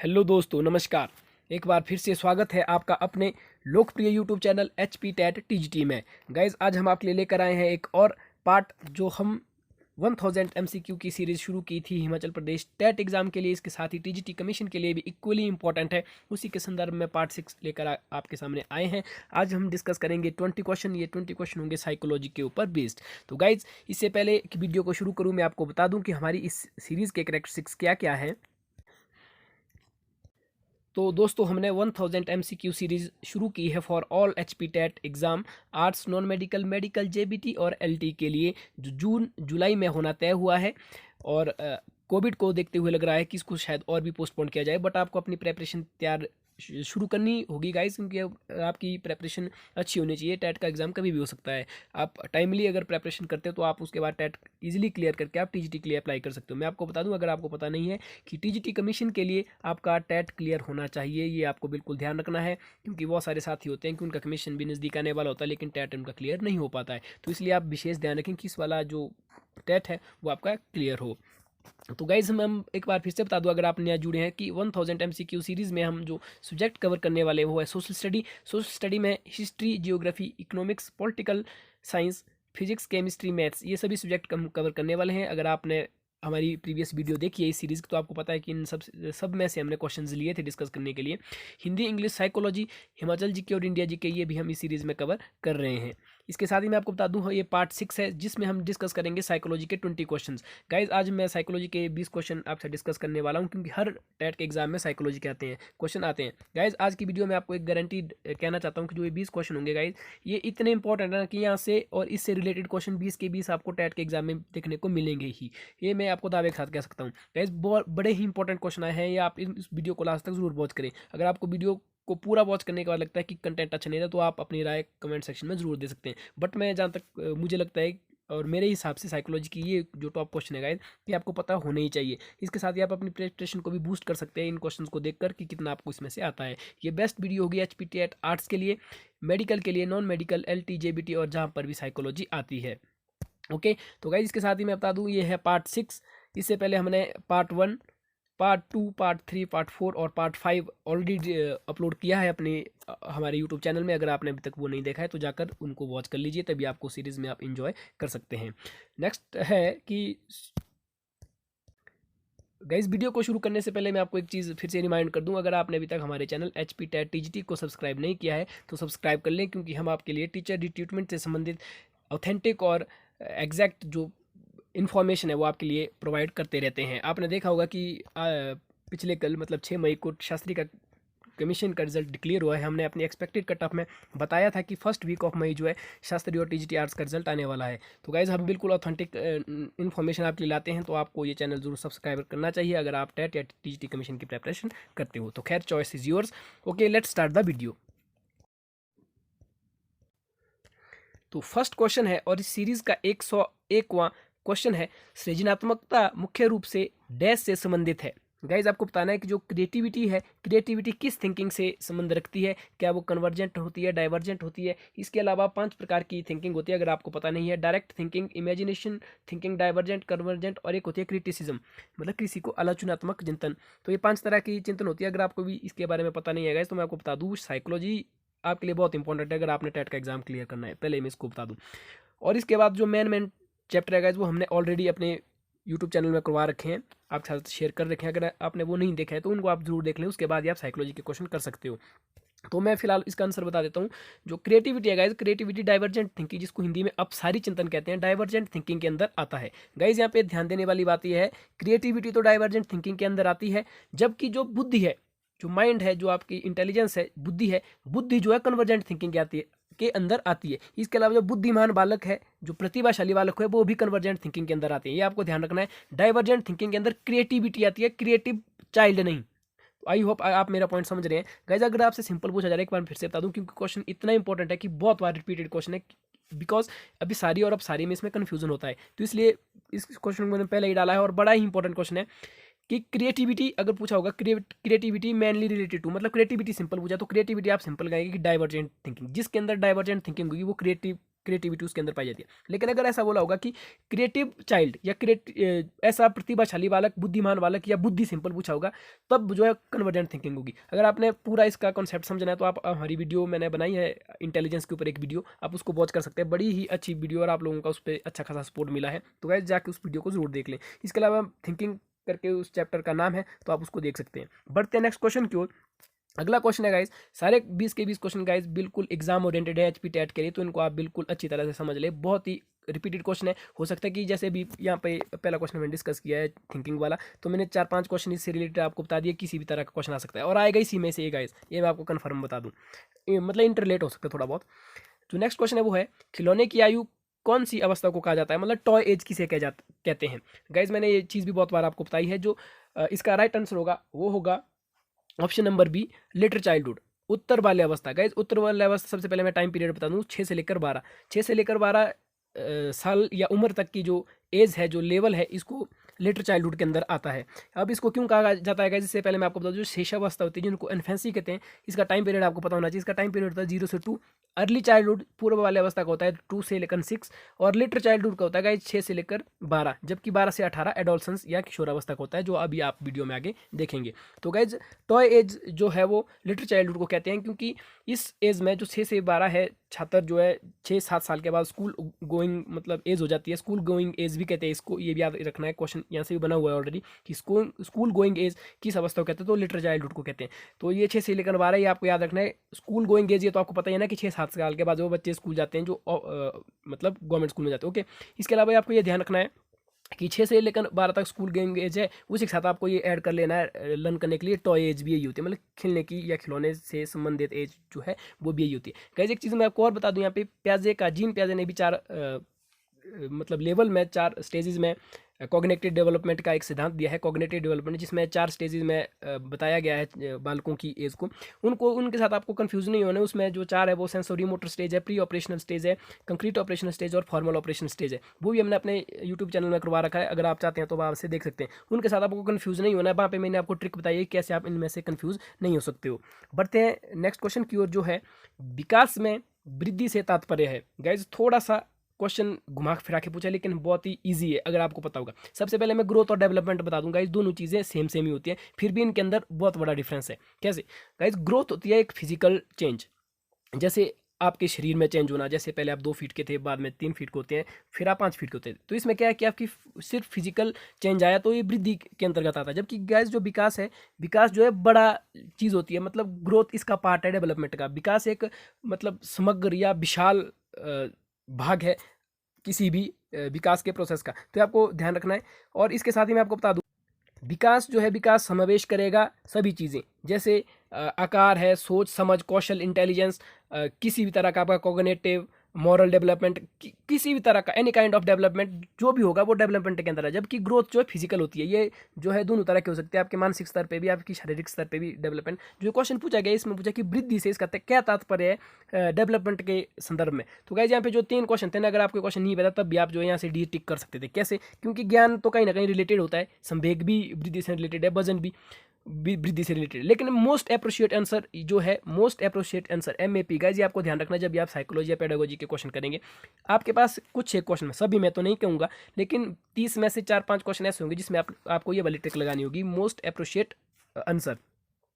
Hello दोस्तों, नमस्कार। एक बार फिर से स्वागत है आपका अपने लोकप्रिय YouTube channel HP TET TGT में। गाइज, आज हम आपके लिए लेकर आए हैं एक और पार्ट जो हम 1000 MCQ की सीरीज़ शुरू की थी हिमाचल प्रदेश टैट एग्ज़ाम के लिए। इसके साथ ही TGT कमीशन के लिए भी इक्वली इंपॉर्टेंट है। उसी के संदर्भ में पार्ट 6 लेकर आपके सामने आए हैं। आज हम डिस्कस करेंगे 20 क्वेश्चन। ये 20 क्वेश्चन होंगे साइकोलॉजी के ऊपर बेस्ड। तो गाइज, इससे पहले कि वीडियो को शुरू करूँ, मैं आपको बता दूँ कि हमारी इस सीरीज़ के कैरेक्टरिस्टिक्स क्या क्या हैं। तो दोस्तों, हमने 1000 MCQ सीरीज़ शुरू की है for all HP TET exam, arts, non medical, medical, JBT और LT के लिए, जो जून जुलाई में होना तय हुआ है। और कोविड को देखते हुए लग रहा है कि इसको शायद और भी पोस्टपोन किया जाए, बट आपको अपनी प्रेपरेशन तैयार शुरू करनी होगी गाइस, क्योंकि आपकी प्रेपरेशन अच्छी होनी चाहिए। टैट का एग्ज़ाम कभी भी हो सकता है। आप टाइमली अगर प्रेपरेशन करते हो तो आप उसके बाद टैट इजीली क्लियर करके आप TGT के लिए अप्लाई कर सकते हो। मैं आपको बता दूं, अगर आपको पता नहीं है, कि TGT कमीशन के लिए आपका टैट क्लियर होना चाहिए। ये आपको बिल्कुल ध्यान रखना है, क्योंकि बहुत सारे साथी होते हैं कि उनका कमीशन भी नज़दीक आने वाला होता है लेकिन टैट उनका क्लियर नहीं हो पाता है। तो इसलिए आप विशेष ध्यान रखें कि इस वाला जो टैट है वो आपका क्लियर हो। तो गाइज, हम एक बार फिर से बता दूं, अगर आप नया जुड़े हैं, कि 1000 MCQ सीरीज़ में हम जो सब्जेक्ट कवर करने वाले हैं वो है सोशल स्टडी। सोशल स्टडी में history, geography, economics, political science, physics, chemistry, maths, ये सभी सब्जेक्ट हम कवर करने वाले हैं। अगर आपने हमारी प्रीवियस वीडियो देखी है इस सीरीज़ की, तो आपको पता है कि इन सब में से हमने क्वेश्चंस लिए थे डिस्कस करने के लिए। Hindi, English, psychology, Himachal GK और इंडिया जीके, ये भी हम इस सीरीज़ में कवर कर रहे हैं। इसके साथ ही मैं आपको बता दूं, ये पार्ट 6 है, जिसमें हम डिस्कस करेंगे साइकोलॉजी के 20 क्वेश्चन। गाइज, आज मैं साइकोलॉजी के 20 क्वेश्चन आपसे डिस्कस करने वाला हूं, क्योंकि हर टैट के एग्जाम में साइकोलॉजी के आते हैं, क्वेश्चन आते हैं। गाइज, आज की वीडियो में आपको एक गारंटी कहना चाहता हूं कि जो ये 20 क्वेश्चन होंगे गाइज, ये इतने इंपॉर्टेंट है कि यहाँ से और इससे रिलेटेड क्वेश्चन 20 के 20 आपको टैट के एग्जाम में देखने को मिलेंगे ही। ये मैं आपको दावे के साथ कह सकता हूँ। गाइज, बहुत बड़े ही इंपॉर्टेंट क्वेश्चन आए हैं। ये आप इस वीडियो को लास्ट तक जरूर वॉच करें। अगर आपको वीडियो को पूरा वॉच करने के बाद लगता है कि कंटेंट अच्छा नहीं था, तो आप अपनी राय कमेंट सेक्शन में जरूर दे सकते हैं। बट मैं जहाँ तक मुझे लगता है और मेरे हिसाब से साइकोलॉजी की ये जो टॉप क्वेश्चन है गाइस, ये आपको पता होना ही चाहिए। इसके साथ ही आप अपनी प्रेपरेशन को भी बूस्ट कर सकते हैं इन क्वेश्चंस को देखकर कि कितना आपको इसमें से आता है। ये बेस्ट वीडियो होगी HP टैट आर्ट्स के लिए, मेडिकल के लिए, नॉन मेडिकल, LT, JBT और जहाँ पर भी साइकोलॉजी आती है। ओके, तो गाइस, इसके साथ ही मैं बता दूँ, ये है पार्ट 6। इससे पहले हमने पार्ट 1, पार्ट 2, पार्ट 3, पार्ट 4 और पार्ट 5 ऑलरेडी अपलोड किया है अपने हमारे यूट्यूब चैनल में। अगर आपने अभी तक वो नहीं देखा है तो जाकर उनको वॉच कर लीजिए, तभी आपको सीरीज़ में आप इंजॉय कर सकते हैं। नेक्स्ट है कि गाइस, वीडियो को शुरू करने से पहले मैं आपको एक चीज़ फिर से रिमाइंड कर दूं, अगर आपने अभी तक हमारे चैनल HP टैट TGT को सब्सक्राइब नहीं किया है तो सब्सक्राइब कर लें, क्योंकि हम आपके लिए टीचर रिक्रूटमेंट से संबंधित ऑथेंटिक और एग्जैक्ट जो इन्फॉर्मेशन है वो आपके लिए प्रोवाइड करते रहते हैं। आपने देखा होगा कि पिछले कल मतलब 6 मई को शास्त्री का कमीशन का रिजल्ट डिक्लेयर हुआ है। हमने अपनी एक्सपेक्टेड कट ऑफ में बताया था कि फर्स्ट वीक ऑफ मई जो है शास्त्री और TGT आर्ट्स का रिजल्ट आने वाला है। तो गाइज, हम बिल्कुल ऑथेंटिक इन्फॉर्मेशन आपके लिए लाते हैं, तो आपको ये चैनल जरूर सब्सक्राइब करना चाहिए अगर आप टैट या TGT कमीशन की प्रेपरेशन करते हो। तो खैर, choice is yours. Okay, let's start the video. तो फर्स्ट क्वेश्चन है, और इस सीरीज का 101वां क्वेश्चन है, सृजनात्मकता मुख्य रूप से डैश से संबंधित है। गाइज, आपको बताना है कि जो क्रिएटिविटी है, क्रिएटिविटी किस थिंकिंग से संबंध रखती है। क्या वो कन्वर्जेंट होती है, डाइवर्जेंट होती है। इसके अलावा 5 प्रकार की थिंकिंग होती है, अगर आपको पता नहीं है। Direct thinking, imagination thinking, divergent, convergent, और एक होती है क्रिटिसिज्म, मतलब किसी को आलोचनात्मक चिंतन। तो ये 5 तरह की चिंतन होती है। अगर आपको भी इसके बारे में पता नहीं है गाइज, तो मैं आपको बता दूँ, साइकोलॉजी आपके लिए बहुत इंपॉर्टेंट है अगर आपने टैट का एग्जाम क्लियर करना है। पहले मैं इसको बता दूं। और इसके बाद जो मेन चैप्टर है गाइस, वो हमने ऑलरेडी अपने यूट्यूब चैनल में करवा रखे हैं, आपके साथ शेयर कर रखे हैं। अगर आपने वो नहीं देखा है तो उनको आप जरूर देख लें, उसके बाद ही आप साइकोलॉजी के क्वेश्चन कर सकते हो। तो मैं फिलहाल इसका आंसर बता देता हूँ। जो क्रिएटिविटी है गाइज, क्रिएटिविटी डाइवर्जेंट थिंकिंग, जिसको हिंदी में अपसारी चिंतन कहते हैं, डाइवर्जेंट थिंकिंग के अंदर आता है। गाइज, यहाँ पे ध्यान देने वाली बात यह है, क्रिएटिविटी तो डाइवर्जेंट थिंकिंग के अंदर आती है, जबकि जो बुद्धि है, जो माइंड है, जो आपकी इंटेलिजेंस है, बुद्धि है, बुद्धि जो है कन्वर्जेंट थिंकिंग के अंदर आती है। इसके अलावा जो बुद्धिमान बालक है, जो प्रतिभाशाली बालक है, वो भी कन्वर्जेंट थिंकिंग के अंदर आते हैं। ये आपको ध्यान रखना है। डाइवर्जेंट थिंकिंग के अंदर क्रिएटिविटी आती है, क्रिएटिव चाइल्ड नहीं। आई होप आप मेरा पॉइंट समझ रहे हैं। गाइज, अगर आपसे सिंपल पूछा जा रहा है, एक बार फिर से बता दूं, क्योंकि क्वेश्चन इतना इंपॉर्टेंट है कि बहुत बार रिपीटेड क्वेश्चन है, बिकॉज अभी सारी और अब सारी में इसमें कन्फ्यूजन होता है, तो इसलिए इस क्वेश्चन को मैंने पहले ही डाला है। और बड़ा ही इंपॉर्टेंट क्वेश्चन है कि क्रिएटिविटी अगर पूछा होगा, क्रिएटिविटी मेनली रिलेटेड टू, मतलब क्रिएटिविटी सिंपल पूछा तो क्रिएटिविटी आप सिंपल कहेंगे कि डाइवर्जेंट थिंकिंग। जिसके अंदर डाइवर्जेंट थिंकिंग होगी वो क्रिएटिविटी उसके अंदर पाई जाती है। लेकिन अगर ऐसा बोला होगा कि क्रिएटिव चाइल्ड या ऐसा प्रतिभाशाली बालक, बुद्धिमान बालक या बुद्धि सिंपल पूछा होगा, तब जो है कन्वर्जेंट थिंकिंग होगी। अगर आपने पूरा इसका कॉन्सेप्ट समझना है तो आप हमारी वीडियो मैंने बनाई है इंटेलिजेंस के ऊपर, एक वीडियो आप उसको वॉच कर सकते हैं, बड़ी ही अच्छी वीडियो और आप लोगों का उस पर अच्छा खासा सपोर्ट मिला है। तो गाइस जाके उस वीडियो को जरूर देख लें। इसके अलावा थिंकिंग करके उस चैप्टर का नाम है, तो आप उसको देख सकते हैं। बढ़ते हैं नेक्स्ट क्वेश्चन की ओर। अगला क्वेश्चन है गाइस, सारे 20 के 20 क्वेश्चन गाइस बिल्कुल एग्जाम ओरिएंटेड है एचपी टेट के लिए, तो इनको आप बिल्कुल अच्छी तरह से समझ ले। बहुत ही रिपीटेड क्वेश्चन है, हो सकता है कि जैसे भी यहाँ पे पहला क्वेश्चन मैंने डिस्कस किया है थिंकिंग वाला, तो मैंने 4-5 क्वेश्चन इससे रिलेटेड आपको बता दिया, किसी भी तरह का क्वेश्चन आ सकता है और आएगा इसी में से ये गाइस, ये मैं आपको कन्फर्म बता दूँ, मतलब इंटरलेट हो सकता है थोड़ा बहुत। जो नेक्स्ट क्वेश्चन है वो है, खिलौने की आयु कौन सी अवस्था को कहा जाता है, मतलब टॉय एज किसे कहते हैं। गाइज मैंने ये चीज़ भी बहुत बार आपको बताई है। जो इसका राइट आंसर होगा वो होगा option number b, little childhood, उत्तर बाल्य अवस्था। गाइज उत्तर बाल्य अवस्था सबसे पहले मैं टाइम पीरियड बता दूं, 6 से लेकर 12, 6 से लेकर 12 साल या उम्र तक की जो एज है, जो लेवल है, इसको लिटिल चाइल्डहुड के अंदर आता है। अब इसको क्यों कहा जाता है, इससे पहले मैं आपको बता दूं, जो शिशावस्था होती है जिनको इन्फेंसी कहते हैं, इसका टाइम पीरियड आपको पता होना चाहिए। इसका टाइम पीरियड होता है 0 से 2। अर्ली चाइल्डहुड पूर्व वाले अवस्था का होता है 2 से लेकर 6, और लिटिल चाइल्डहुड का होता है गाइज 6 से लेकर 12, जबकि 12 से 18 एडोलसेंस या किशोरावस्था का होता है, जो अभी आप वीडियो में आगे देखेंगे। तो गाइज टॉय एज जो है वो लिटिल चाइल्डहुड को कहते हैं, क्योंकि इस एज में जो 6 से 12 है, छात्र जो है 6-7 साल के बाद स्कूल गोइंग मतलब एज हो जाती है, स्कूल गोइंग एज भी कहते हैं इसको, ये भी याद रखना है, क्वेश्चन यहाँ से भी बना हुआ है ऑलरेडी कि स्कूल गोइंग एज किस अवस्था को कहते हैं, तो लिटिल चाइल्डहुड को कहते हैं। तो ये 6 से लेकर 12 ये आपको याद रखना है। स्कूल गोइंग एज ये तो आपको पता ही है ना कि 6-7 साल के बाद वो बच्चे स्कूल जाते हैं जो मतलब गवर्नमेंट स्कूल में जाते हैं। ओके, इसके अलावा आपको ये ध्यान रखना है कि 6 से लेकर 12 तक स्कूल गोइंग एज है, उसी के साथ आपको ये ऐड कर लेना है लर्न करने के लिए टॉय एज भी यही होती है, मतलब खेलने की या खिलौने से संबंधित एज जो है वो भी यही होती है। गाइस एक चीज़ मैं आपको और बता दूं, यहाँ पे प्याजे का, जीन प्याजे ने भी 4 मतलब लेवल में, 4 स्टेजेस में कॉग्निटिव डेवलपमेंट का एक सिद्धांत दिया है, कॉग्निटिव डेवलपमेंट, जिसमें 4 स्टेजेस में बताया गया है बालकों की एज को। उनके साथ आपको कंफ्यूज नहीं होना है। उसमें जो 4 है वो सेंसोरी मोटर स्टेज है, प्री ऑपरेशनल स्टेज है, कंक्रीट ऑपरेशनल स्टेज और फॉर्मल ऑपरेशनल स्टेज है। वो भी हमने अपने यूट्यूब चैनल में करवा रखा है, अगर आप चाहते हैं तो वहाँ से देख सकते हैं। उनके साथ आपको कंफ्यूज नहीं होना है, वहाँ पर मैंने आपको ट्रिक बताई है कैसे आप इनमें से कंफ्यूज नहीं हो सकते हो। बढ़ते हैं नेक्स्ट क्वेश्चन की ओर, जो है विकास में वृद्धि से तात्पर्य है। गाइज थोड़ा सा क्वेश्चन घुमा फिरा के पूछा, लेकिन बहुत ही इजी है अगर आपको पता होगा। सबसे पहले मैं ग्रोथ और डेवलपमेंट बता दूंगा, इस दोनों चीज़ें सेम ही होती है, फिर भी इनके अंदर बहुत बड़ा डिफरेंस है। कैसे गाइज, ग्रोथ होती है एक फिजिकल चेंज, जैसे आपके शरीर में चेंज होना, जैसे पहले आप 2 फीट के थे, बाद में 3 फीट के होते हैं, फिर आप 5 फीट के होते हैं। तो इसमें क्या है कि आपकी सिर्फ फिजिकल चेंज आया तो ये वृद्धि के अंतर्गत आता है। जबकि गैस जो विकास है, विकास जो है बड़ा चीज़ होती है, मतलब ग्रोथ इसका पार्ट है डेवलपमेंट का। विकास एक मतलब समग्र या विशाल भाग है किसी भी विकास के प्रोसेस का, तो आपको ध्यान रखना है। और इसके साथ ही मैं आपको बता दूं, विकास जो है, विकास समावेश करेगा सभी चीज़ें, जैसे आकार है, सोच समझ, कौशल, इंटेलिजेंस, किसी भी तरह का आपका कॉग्निटिव, मॉरल डेवलपमेंट, किसी भी तरह का एनी काइंड ऑफ डेवलपमेंट जो भी होगा वो डेवलपमेंट के अंदर है। जबकि ग्रोथ जो है फिजिकल होती है, ये जो है दोनों तरह की हो सकती है, आपके मानसिक स्तर पे भी, आपकी शारीरिक स्तर पे भी डेवलपमेंट। जो क्वेश्चन पूछा गया इसमें पूछा कि वृद्धि से इसका क्या तात्पर्य है डेवलपमेंट के संदर्भ में। तो गाइस यहाँ पे जो 3 क्वेश्चन थे ना, अगर आपको क्वेश्चन नहीं पता तब भी आप जो है यहाँ से डी टिक कर सकते थे। कैसे? क्योंकि ज्ञान तो कहीं ना कहीं रिलेटेड होता है, संवेग भी वृद्धि से रिलेटेड है, वजन भी वृद्धि से रिलेटेड। लेकिन मोस्ट अप्रोप्रिएट आंसर जो है, most appropriate answer MAP, guys ये आपको ध्यान रखना जब भी आप साइकोलॉजी या पेडागोजी के क्वेश्चन करेंगे। आपके पास कुछ एक क्वेश्चन में, सभी मैं तो नहीं कहूँगा, लेकिन 30 में से 4-5 क्वेश्चन ऐसे होंगे जिसमें आपको ये वाली ट्रिक लगानी होगी, मोस्ट अप्रोप्रिएट आंसर।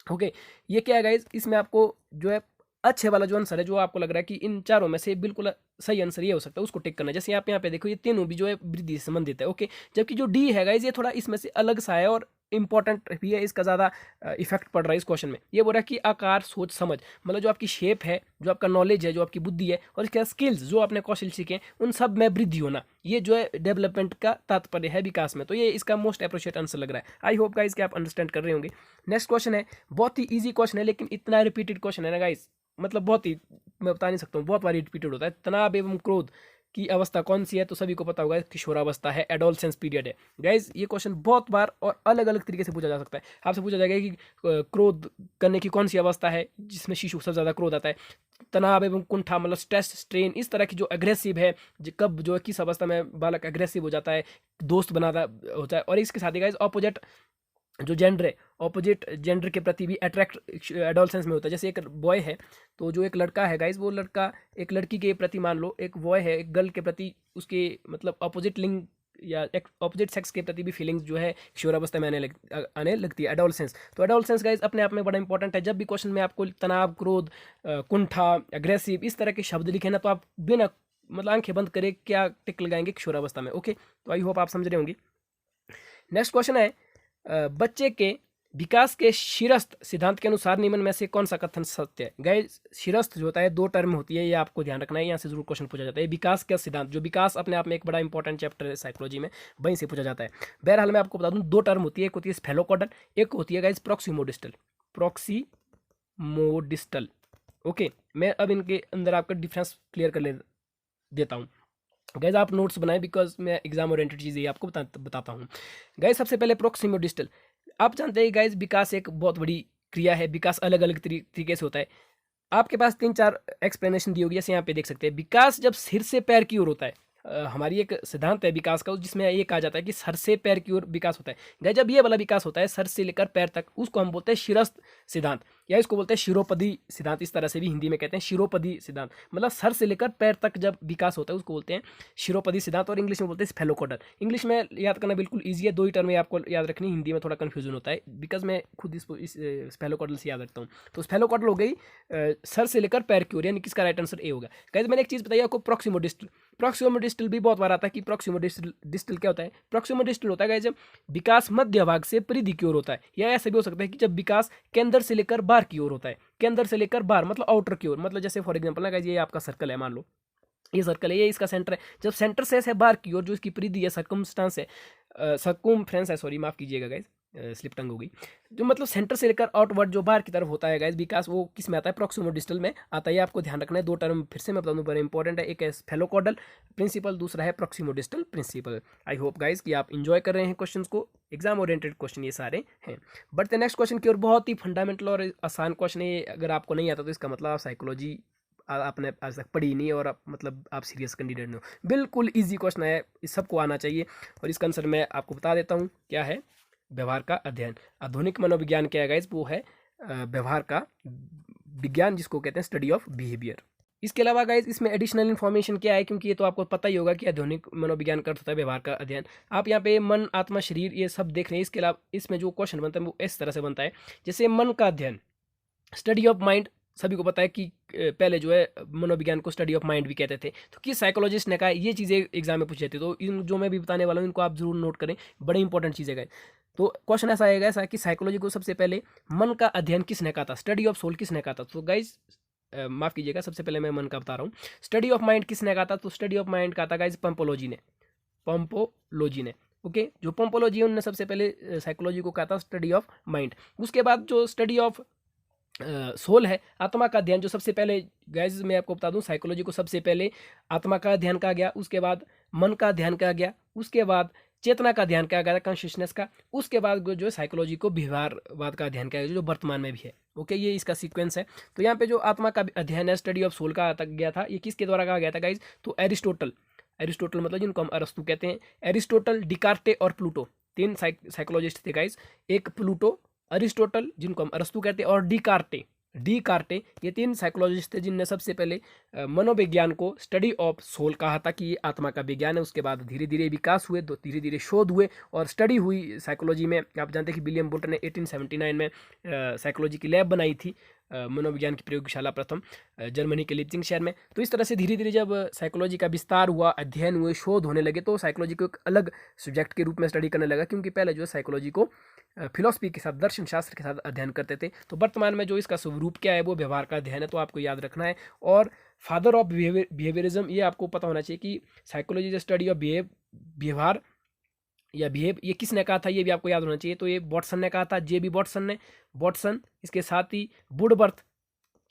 ओके, ये क्या है गाइस, इसमें आपको जो है अच्छे वाला जो आंसर है, जो आपको लग रहा है कि इन चारों में से बिल्कुल सही आंसर ये हो सकता है, उसको टिक करना है। जैसे आप यहाँ पे देखो, ये तीनों भी जो है वृद्धि से संबंधित है। ओके, जबकि जो डी है गाइस, ये थोड़ा इसमें से अलग सा है और इंपॉर्टेंट भी है, इसका ज़्यादा इफेक्ट पड़ रहा है इस क्वेश्चन में। ये बोल रहा है कि आकार, सोच, समझ, मतलब जो आपकी शेप है, जो आपका नॉलेज है, जो आपकी बुद्धि है, और इसके स्किल्स जो आपने कौशल सीखे, उन सब में वृद्धि होना, ये जो है डेवलपमेंट का तात्पर्य है विकास में। तो ये इसका मोस्ट अप्रोप्रिएट आंसर लग रहा है। आई होप गाइस कि आप अंडरस्टैंड कर रहे होंगे। नेक्स्ट क्वेश्चन है, बहुत ही ईजी क्वेश्चन है, लेकिन इतना रिपीटेड क्वेश्चन है ना गाइस, मतलब बहुत ही, मैं बता नहीं सकता हूँ, बहुत बार रिपीटेड होता है। तनाव एवं क्रोध की अवस्था कौन सी है, तो सभी को पता होगा, किशोरावस्था है, एडोलसेंस पीरियड है। गाइज ये क्वेश्चन बहुत बार और अलग अलग तरीके से पूछा जा सकता है। आपसे पूछा जाएगा कि क्रोध करने की कौन सी अवस्था है जिसमें शिशु सबसे ज़्यादा क्रोध आता है, तनाव एवं कुंठा मतलब स्ट्रेस, स्ट्रेन, इस तरह की जो एग्रेसिव है, कब जो है किस अवस्था में बालक एग्रेसिव हो जाता है, दोस्त बनाता होता है। और इसके साथ ही गाइज ऑपोजिट जो जेंडर है ऑपोजिट जेंडर के प्रति भी अट्रैक्ट एडोलसेंस में होता है। जैसे एक बॉय है तो जो एक लड़का है गाइज, वो लड़का एक लड़की के प्रति, मान लो एक बॉय है एक गर्ल के प्रति, उसके मतलब ऑपोजिट लिंग या ऑपोजिट सेक्स के प्रति भी फीलिंग्स जो है किशोरावस्था में आने लगती है, एडोलसेंस। तो एडोलसेंस गाइज अपने आप में बड़ा इंपॉर्टेंट है। जब भी क्वेश्चन में आपको तनाव, क्रोध, कुंठा, अग्रेसिव इस तरह के शब्द लिखे ना, तो आप बिना मतलब आंखें बंद करे क्या टिक लगाएंगे किशोरावस्था में। ओके, तो आई होप आप समझ रहे होंगे। नेक्स्ट क्वेश्चन है बच्चे के विकास के शिरस्त सिद्धांत के अनुसार निम्न में से कौन सा कथन सत्य है। गाइस शिरस्त जो होता है 2 टर्म होती है, ये आपको ध्यान रखना है, यहाँ से जरूर क्वेश्चन पूछा जाता है। विकास का सिद्धांत, जो विकास अपने आप में एक बड़ा इंपॉर्टेंट चैप्टर है साइकोलॉजी में, वहीं से पूछा जाता है। बहरहाल मैं आपको बता दूं 2 टर्म होती है, एक होती है स्फेलोकॉडल, एक होती है गाइस प्रॉक्सिमोडिस्टल। प्रॉक्सिमोडिस्टल। ओके, मैं अब इनके अंदर आपका डिफरेंस क्लियर कर देता हूँ। गाइज आप नोट्स बनाएं, बिकॉज मैं एग्जाम ओरिएंटेड चीज़ें ही आपको बताता हूँ। गाइज सबसे पहले प्रॉक्सिमोडिस्टल। आप जानते हैं गाइज विकास एक बहुत बड़ी क्रिया है, विकास अलग अलग तरीके से होता है। आपके पास 3-4 एक्सप्लेनेशन दी होगी, जैसे यहाँ पे देख सकते हैं। विकास जब सिर से पैर की ओर होता है, हमारी एक सिद्धांत है विकास का, जिसमें ये कहा जाता है कि सर से पैर की ओर विकास होता है। गाइज जब ये वाला विकास होता है सर से लेकर पैर तक, उसको हम बोलते हैं शिरस्त सिद्धांत, या इसको बोलते हैं शिरोपदी सिद्धांत। इस तरह से भी हिंदी में कहते हैं शिरोपदी सिद्धांत, मतलब सर से लेकर पैर तक जब विकास होता है उसको बोलते हैं शिरोपदी सिद्धांत, और इंग्लिश में बोलते हैं स्फेलोकॉडल। इंग्लिश में याद करना बिल्कुल ईजी है, 2 ही टर्म में आपको याद रखनी। हिंदी में थोड़ा कन्फ्यूजन होता है, बिकॉज मैं खुद इस स्फेलोकॉडल से याद रखता हूँ। तो स्फेलोकॉडल हो गई सर से लेकर पैर की ओर, यानी किसका राइट आंसर ए होगा। गाइस मैंने एक चीज़ बताई आपको, प्रॉक्सिमोडिस्टल। प्रॉक्सिमोडिस्टल भी बहुत बार आता है कि प्रॉक्सिमोडिस्टल क्या होता है। प्रॉक्सिमोडिस्टल होता है गाइस जब विकास मध्य भाग से परिधि की ओर होता है, या ऐसा भी हो सकता है कि जब विकास केंद्र से लेकर बाहर की ओर होता है। केंद्र से लेकर बाहर मतलब आउटर की ओर, मतलब जैसे फॉर एग्जांपल ना गाइस, ये आपका सर्कल है, मान लो ये सर्कल है, ये इसका सेंटर है। जब सेंटर से ऐसे बाहर की ओर जो इसकी परिधि है, सर्कमस्टांस है, सर्कमफ्रेंस है, सॉरी माफ कीजिएगा गाइस, स्लिप टंग हो गई। जो मतलब सेंटर से लेकर आउटवर्ड जो बाहर की तरफ होता है गाइस विकास, वो किस में आता है, प्रॉक्सिमोडिस्टल में आता है। आपको ध्यान रखना है। 2 टर्म फिर से मैं बता दूं बड़े इंपॉर्टेंट है, एक है स्फेलोकॉडल प्रिंसिपल, दूसरा है प्रॉक्सिमोडिस्टल प्रिंसिपल। आई होप गाइस कि आप इंजॉय कर रहे हैं क्वेश्चंस को, एग्जाम ओरिएंटेड क्वेश्चन ये सारे हैं। बट द नेक्स्ट क्वेश्चन की ओर, बहुत ही फंडामेंटल और आसान क्वेश्चन है। अगर आपको नहीं आता तो इसका मतलब आप साइकोलॉजी आपने आज तक पढ़ी नहीं, और मतलब आप सीरियस कैंडिडेट नहीं हो। बिल्कुल इजी क्वेश्चन है, इस सबको आना चाहिए। और इसका आंसर मैं आपको बता देता हूँ क्या है, व्यवहार का अध्ययन। आधुनिक मनोविज्ञान क्या है गाइस, वो है व्यवहार का विज्ञान, जिसको कहते हैं स्टडी ऑफ बिहेवियर। इसके अलावा गाइस इसमें एडिशनल इन्फॉर्मेशन क्या है, क्योंकि ये तो आपको पता ही होगा कि आधुनिक मनोविज्ञान का अर्थ होता है व्यवहार का अध्ययन। आप यहाँ पे मन, आत्मा, शरीर ये सब देख रहे हैं। इसके अलावा इसमें जो क्वेश्चन बनता है वो इस तरह से बनता है, जैसे मन का अध्ययन, स्टडी ऑफ माइंड। सभी को पता है कि पहले जो है मनोविज्ञान को स्टडी ऑफ माइंड भी कहते थे। तो किस साइकोलॉजिस्ट ने कहा, ये चीज़ें एग्जाम में पूछी जाती है। तो इन जो मैं भी बताने वाला हूँ इनको आप जरूर नोट करें, बड़े इंपॉर्टेंट चीज़ें गए। तो क्वेश्चन ऐसा आएगा ऐसा कि साइकोलॉजी को सबसे पहले मन का अध्ययन किसने कहा था, स्टडी ऑफ सोल किसने कहा था। तो गाइज माफ कीजिएगा, सबसे पहले मैं मन का बता रहा हूँ। स्टडी ऑफ माइंड किसने कहा था, तो स्टडी ऑफ माइंड कहा था गाइज पंपोलॉजी ने, पंपोलॉजी ने। ओके, जो पंपोलॉजी है उन्होंने सबसे पहले साइकोलॉजी को कहा था स्टडी ऑफ माइंड। उसके बाद जो स्टडी ऑफ सोल है, आत्मा का अध्ययन, जो सबसे पहले गाइस मैं आपको बता दूं साइकोलॉजी को सबसे पहले आत्मा का अध्ययन कहा गया, उसके बाद मन का अध्ययन कहा गया, उसके बाद चेतना का अध्ययन किया गया, कॉन्शियसनेस का, उसके बाद जो है साइकोलॉजी को व्यवहारवाद का अध्ययन किया गया, जो वर्तमान में भी है। ओके, ये इसका सीक्वेंस है। तो यहाँ पे जो आत्मा का अध्ययन है, स्टडी ऑफ सोल का गया था, ये किसके द्वारा कहा गया था गाइज, तो एरिस्टोटल मतलब जिनको हम अरस्तु कहते हैं, एरिस्टोटल, डिकार्टे और प्लूटो, 3 साइकोलॉजिस्ट थे गाइज। एक प्लूटो, अरिस्टोटल जिनको हम अरस्तु कहते हैं, और डी कार्टे, ये 3 साइकोलॉजिस्ट थे जिनने सबसे पहले मनोविज्ञान को स्टडी ऑफ सोल कहा था कि ये आत्मा का विज्ञान है। उसके बाद धीरे धीरे विकास हुए, धीरे धीरे शोध हुए और स्टडी हुई साइकोलॉजी में। आप जानते हैं कि विलियम बोल्टन ने 1879 में साइकोलॉजी की लैब बनाई थी, मनोविज्ञान की प्रयोगशाला प्रथम जर्मनी के लिप्जिंग शहर में। तो इस तरह से धीरे धीरे जब साइकोलॉजी का विस्तार हुआ, अध्ययन हुए, शोध होने लगे, तो साइकोलॉजी को एक अलग सब्जेक्ट के रूप में स्टडी करने लगा, क्योंकि पहले जो है साइकोलॉजी को फिलोसफी के साथ, दर्शन शास्त्र के साथ अध्ययन करते थे। तो वर्तमान में जो इसका स्वरूप क्या है, वो व्यवहार का अध्ययन है, तो आपको याद रखना है। और फादर ऑफ बिहेवियरिज्म, ये आपको पता होना चाहिए कि साइकोलॉजी इज स्टडी ऑफ व्यवहार या बिहेव, ये किसने कहा था, ये भी आपको याद होना चाहिए। तो ये वॉटसन ने कहा था, जे.बी. वॉटसन, इसके साथ ही वुडबर्थ,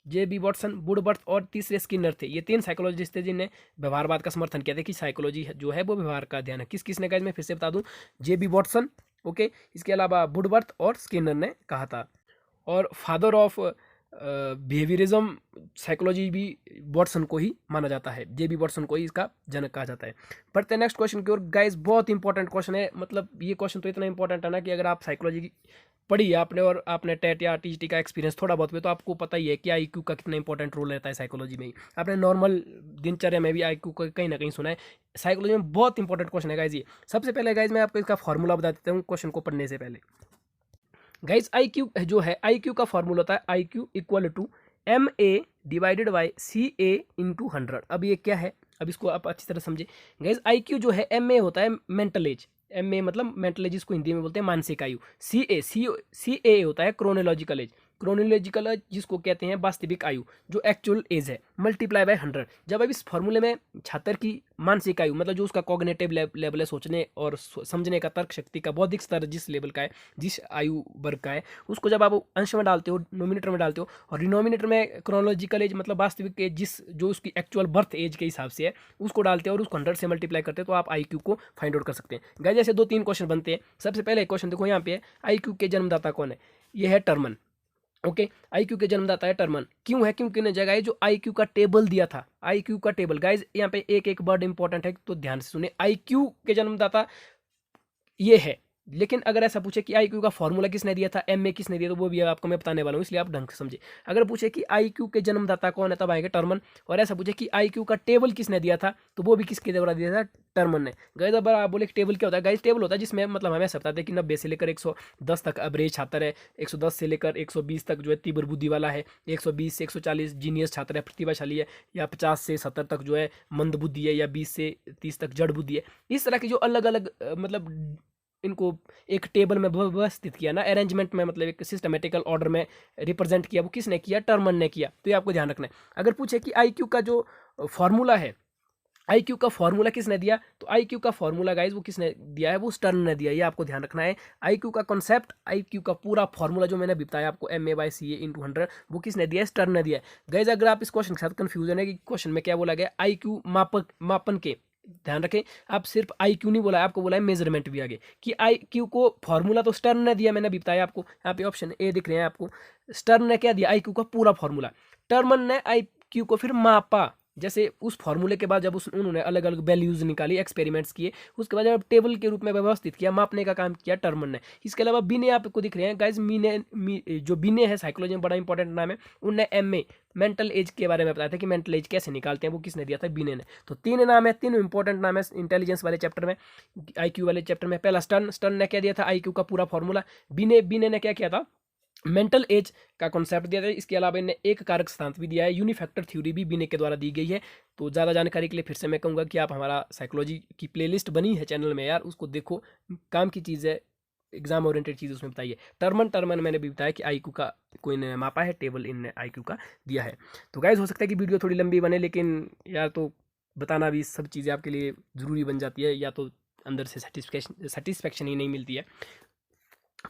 जे.बी. वुडबर्थ, और तीसरे स्किनर थे। ये 3 साइकोलॉजिस्ट थे जिन्हें व्यवहारवाद का समर्थन किया था कि साइकोलॉजी जो है वो व्यवहार का अध्ययन है। किसने कहा, मैं फिर से बता दूं, जे.बी. वॉटसन, ओके, इसके अलावा वुडबर्थ और स्किनर ने कहा था। और फादर ऑफ बिहेवियरिज्म साइकोलॉजी भी वॉटसन को ही माना जाता है, जेबी वॉटसन को ही इसका जनक कहा जाता है। बढ़ते हैं नेक्स्ट क्वेश्चन की ओर। गाइस बहुत इंपॉर्टेंट क्वेश्चन है, मतलब ये क्वेश्चन तो इतना इंपॉर्टेंट है ना कि अगर आप साइकोलॉजी पढ़ी है आपने और आपने टेट या टीजीटी का एक्सपीरियंस थोड़ा बहुत भी, तो आपको पता ही है कि आईक्यू का कितना इंपॉर्टेंट रोल रहता है साइकोलॉजी में ही। आपने नॉर्मल दिनचर्या में भी आईक्यू का कहीं ना कहीं सुना है। साइकोलॉजी में बहुत इंपॉर्टेंट क्वेश्चन है गाइज ये। सबसे पहले गाइज मैं आपको इसका फॉर्मूला बता देता हूँ क्वेश्चन को पढ़ने से पहले। गाइज आईक्यू जो है, आईक्यू का फॉर्मूला होता है IQ equal to MA divided by CA into 100। अब ये क्या है, अब इसको आप अच्छी तरह समझे। गाइज आईक्यू जो है, MA होता है मेंटल एज, MA मतलब मेंटल एज जिसको हिंदी में बोलते हैं मानसिक आयु। CA होता है क्रोनोलॉजिकल एज, क्रोनोलॉजिकल एज जिसको कहते हैं वास्तविक आयु, जो एक्चुअल एज है, मल्टीप्लाई बाय 100। जब अब इस फॉर्मूले में छात्र की मानसिक आयु मतलब जो उसका कॉग्निटिव लेवल है, सोचने और समझने का, तर्क शक्ति का, बौद्धिक स्तर जिस लेवल का है, जिस आयु वर्ग का है, उसको जब आप अंश में डालते हो, डिनोमिनेटर में डालते हो, और डिनोमिनेटर में क्रोनोलॉजिकल एज मतलब वास्तविक एज जिस जो उसकी एक्चुअल बर्थ एज के हिसाब से है, उसको डालते हैं और उसको 100 से मल्टीप्लाई करते हैं, तो आप आईक्यू को फाइंड आउट कर सकते हैं। गाइस जैसे 2-3 क्वेश्चन बनते हैं। सबसे पहले क्वेश्चन देखो यहाँ पे है, आईक्यू के जन्मदाता कौन है? ये है टर्मन। ओके, आईक्यू के जन्मदाता है टर्मन। क्यों है, क्योंकि ने जगह जो आईक्यू का टेबल दिया था, आईक्यू का टेबल। गाइज यहाँ पे एक एक वर्ड इंपॉर्टेंट है, तो ध्यान से सुने। आईक्यू के जन्मदाता ये है, लेकिन अगर ऐसा पूछे कि आईक्यू का फॉर्मूला किसने दिया था, MA किसने दिया, तो वो भी आपको मैं बताने वाला हूँ, इसलिए आप ढंग से समझे। अगर पूछे कि आईक्यू के जन्मदाता कौन है, तब आएंगे टर्मन। और ऐसा पूछे कि आईक्यू का टेबल किसने दिया था, तो वो भी किसके द्वारा दिया था, टर्मन ने। गाइस अब आप बोले टेबल क्या होता है? गाइस टेबल होता है जिसमें मतलब हमें ऐसा बताते हैं कि 90 से लेकर 110 तक एवरेज छात्र है, 110 से लेकर 120 तक जो है तीव्र बुद्धि वाला है, 120 से 140 जीनियस छात्र है, प्रतिभाशाली है, या 50 से 70 तक जो है मंद बुद्धि है, या 20 से 30 तक जड़ बुद्धि है। इस तरह की जो अलग अलग मतलब इनको एक टेबल में व्यवस्थित किया ना, अरेंजमेंट में, मतलब एक सिस्टमेटिकल ऑर्डर में रिप्रेजेंट किया, वो किसने किया? टर्मन ने किया। तो ये आपको ध्यान रखना है। अगर पूछे कि आईक्यू का जो फॉर्मूला है, आईक्यू का फॉर्मूला किसने दिया, तो आईक्यू का फॉर्मूला गाइज वो किसने दिया है, वो स्टर्न ने दिया। ये आपको ध्यान रखना है। आईक्यू का कॉन्सेप्ट, आईक्यू का पूरा फॉर्मूला जो मैंने अभी बताया आपको, MA/CA इंटू 100, वो किसने दिया है? स्टर्न ने दिया है। गाइज अगर आप इस क्वेश्चन के साथ कंफ्यूजन है कि क्वेश्चन में क्या बोला गया, आईक्यू मापन के, ध्यान रखें, आप सिर्फ आईक्यू नहीं बोला, आपको बोला है मेजरमेंट भी आगे, कि आईक्यू को फॉर्मूला तो स्टर्न ने दिया, मैंने अभी बताया आपको। यहाँ पे ऑप्शन ए दिख रहे हैं आपको। स्टर्न ने क्या दिया? आईक्यू का पूरा फॉर्मूला। टर्मन ने आईक्यू को फिर मापा। जैसे उस फॉर्मूले के बाद जब उन्होंने अलग अलग वैल्यूज निकाली, एक्सपेरिमेंट्स किए, उसके बाद जब टेबल के रूप में व्यवस्थित किया, मापने का काम किया टर्मन ने। इसके अलावा बीने आपको दिख रहे हैं गाइज, जो बीने है साइकोलॉजी में बड़ा इंपॉर्टेंट नाम है, उनने MA मेंटल एज के बारे में बताया था कि मेंटल एज कैसे निकालते हैं, वो किसने दिया था? बीने ने। तो 3 नाम है, 3 इंपॉर्टेंट नाम है इंटेलिजेंस वाले चैप्टर में, आईक्यू वाले चैप्टर में। पहला स्टर्न ने क्या दिया था? आईक्यू का पूरा फॉर्मूला। बीने ने क्या किया था? मेंटल एज का कॉन्सेप्ट दिया था। इसके अलावा इन्हें एक कारक सिद्धांत भी दिया है। यूनिफैक्टर थ्योरी भी बीने के द्वारा दी गई है। तो ज़्यादा जानकारी के लिए फिर से मैं कहूँगा कि आप हमारा साइकोलॉजी की प्लेलिस्ट बनी है चैनल में यार, उसको देखो, काम की चीज़ है, एग्जाम ओरिएंटेड चीज़ उसमें बताइए। टर्मन मैंने भी बताया कि आईक्यू का कोई ने मापा है, टेबल इन आईक्यू का दिया है। तो गाइज हो सकता है कि वीडियो थोड़ी लंबी बने, लेकिन यार तो बताना भी सब चीज़ें आपके लिए ज़रूरी बन जाती है, या तो अंदर से सेटिस्फेक्शन ही नहीं मिलती है।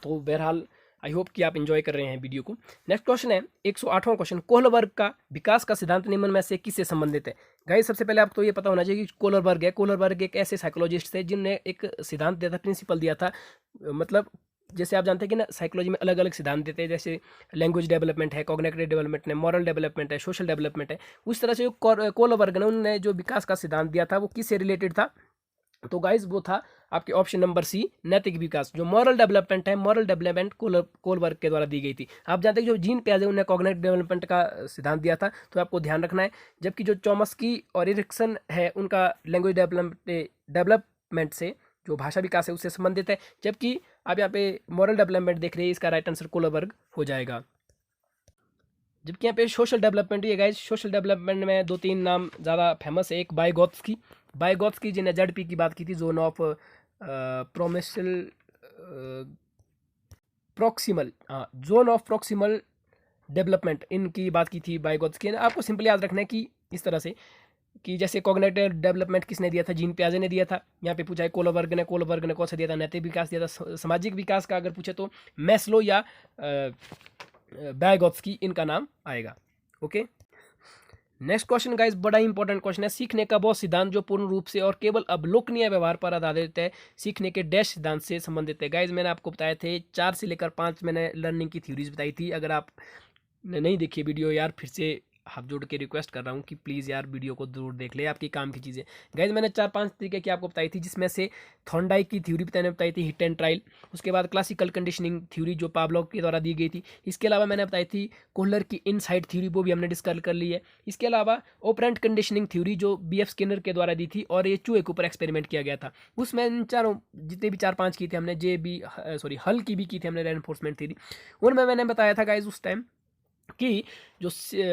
तो बहरहाल आई होप कि आप एंजॉय कर रहे हैं वीडियो को। नेक्स्ट क्वेश्चन है 108वां क्वेश्चन, कोहलर वर्ग का विकास का सिद्धांत निम्न में से किससे संबंधित है? गाइस सबसे पहले आपको ये पता होना चाहिए कि कोहलर वर्ग है, कोहलर वर्ग एक ऐसे साइकोलॉजिस्ट थे जिनने एक सिद्धांत दिया था, प्रिंसिपल दिया था। मतलब जैसे आप जानते हैं कि ना साइकोलॉजी में अलग अलग सिद्धांत देते हैं, जैसे लैंग्वेज डेवलपमेंट है, कॉग्निटिव डेवलपमेंट है, मॉरल डेवलपमेंट है, सोशल डेवलपमेंट है। उस तरह से कोहलर वर्ग ने उन्होंने जो विकास का सिद्धांत दिया था वो किससे रिलेटेड था? तो गाइज वो था आपके ऑप्शन नंबर सी, नैतिक विकास। जो मॉरल डेवलपमेंट है, मॉरल डेवलपमेंट कोलबर्ग के द्वारा दी गई थी। आप जानते हैं जो जीन पियाजे उन्होंने कॉग्निटिव डेवलपमेंट का सिद्धांत दिया था, तो आपको ध्यान रखना है। जबकि जो चॉम्स्की और एरिक्सन है उनका लैंग्वेज डेवलपमेंट से, जो भाषा विकास है उससे संबंधित है। जबकि आप यहाँ पे मॉरल डेवलपमेंट देख रहे हैं, इसका राइट आंसर कोलबर्ग हो जाएगा। जबकि यहाँ पे सोशल डेवलपमेंट ही है गाइज। सोशल डेवलपमेंट में 2-3 नाम ज़्यादा फेमस है। एक बाइगोत्स्की जिन्हें ZP की बात की थी, जोन ऑफ प्रोक्सिमल डेवलपमेंट, इनकी बात की थी बाइगोत्स्की ने। आपको सिंपली याद रखना है कि इस तरह से कि जैसे कॉग्निटिव डेवलपमेंट किसने दिया था? जीन पियाजे ने दिया था। यहाँ पे पूछा है कोलबर्ग ने कौन सा दिया था? नैतिक विकास दिया था। सामाजिक विकास का अगर पूछे तो मैस्लो या बाइगोत्स्की, इनका नाम आएगा। ओके, नेक्स्ट क्वेश्चन गाइस बड़ा इंपॉर्टेंट क्वेश्चन है। सीखने का वो सिद्धांत जो पूर्ण रूप से और केवल अवलोकनीय व्यवहार पर आधारित है, सीखने के डैश सिद्धांत से संबंधित है। गाइस मैंने आपको बताए थे 4 से लेकर 5 मैंने लर्निंग की थ्योरीज बताई थी। अगर आप नहीं देखी वीडियो यार, फिर से हाथ जोड़ के रिक्वेस्ट कर रहा हूँ कि प्लीज़ यार वीडियो को जरूर देख ले, आपकी काम की चीज़ें। गाइज मैंने 4-5 तरीके की आपको बताई थी, जिसमें से थॉर्नडाइक की थ्योरी मैंने बताई थी, हिट एंड ट्रायल। उसके बाद क्लासिकल कंडीशनिंग थ्योरी जो पावलोव के द्वारा दी गई थी। इसके अलावा मैंने बताई थी कोहलर की इनसाइड थ्योरी, वो भी हमने डिस्कस कर ली है। इसके अलावा ऑपरेंट कंडीशनिंग थ्योरी जो BF स्किनर के द्वारा दी थी, और ये चूहे के ऊपर एक्सपेरिमेंट किया गया था। उसमें इन चारों जितने भी 4-5 की थी हमने, हल की भी की थी हमने, रेनफोर्समेंट थ्योरी। उनमें मैंने बताया था गाइज उस टाइम कि जो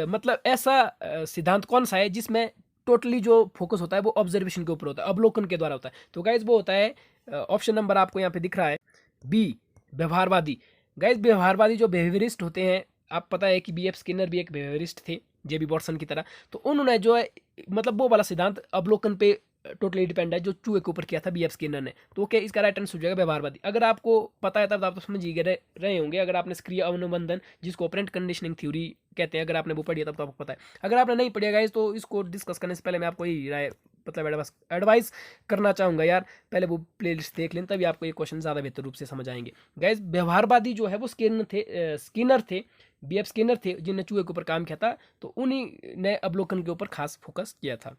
मतलब ऐसा सिद्धांत कौन सा है जिसमें टोटली जो फोकस होता है वो ऑब्जर्वेशन के ऊपर होता है, अवलोकन के द्वारा होता है। तो गाइज वो होता है ऑप्शन नंबर आपको यहाँ पे दिख रहा है बी, व्यवहारवादी। गाइज व्यवहारवादी जो बिहेवियरिस्ट होते हैं, आप पता है कि BF स्किनर भी एक बिहेवियरिस्ट थे JB वॉटसन की तरह। तो उन्होंने जो है मतलब वो वाला सिद्धांत अवलोकन पे टोटली डिपेंड है जो चूहे के ऊपर किया था BF स्किनर ने। तो ओके, इसका राइट आंसर हो जाएगा व्यवहारवादी। अगर आपको पता है तब आप तो समझ ही रहे होंगे। अगर आपने सक्रिय अनुबंधन, जिसको ऑपरेंट कंडीशनिंग थ्योरी कहते हैं, अगर आपने वो पढ़ी है तब तो आपको पता है। अगर आपने नहीं पढ़ी है तो इसको डिस्कस करने से पहले मैं आपको यही राय मतलब एडवाइस करना चाहूँगा यार, पहले वो प्लेलिस्ट देख लें, तभी आपको ये क्वेश्चन ज़्यादा बेहतर रूप से समझ आएंगे। गाइज व्यवहारवादी जो है वो स्किनर थे, BF स्किनर थे, जिन्हें चूहे के ऊपर काम किया था। तो उन्हीं ने अवलोकन के ऊपर खास फोकस किया था।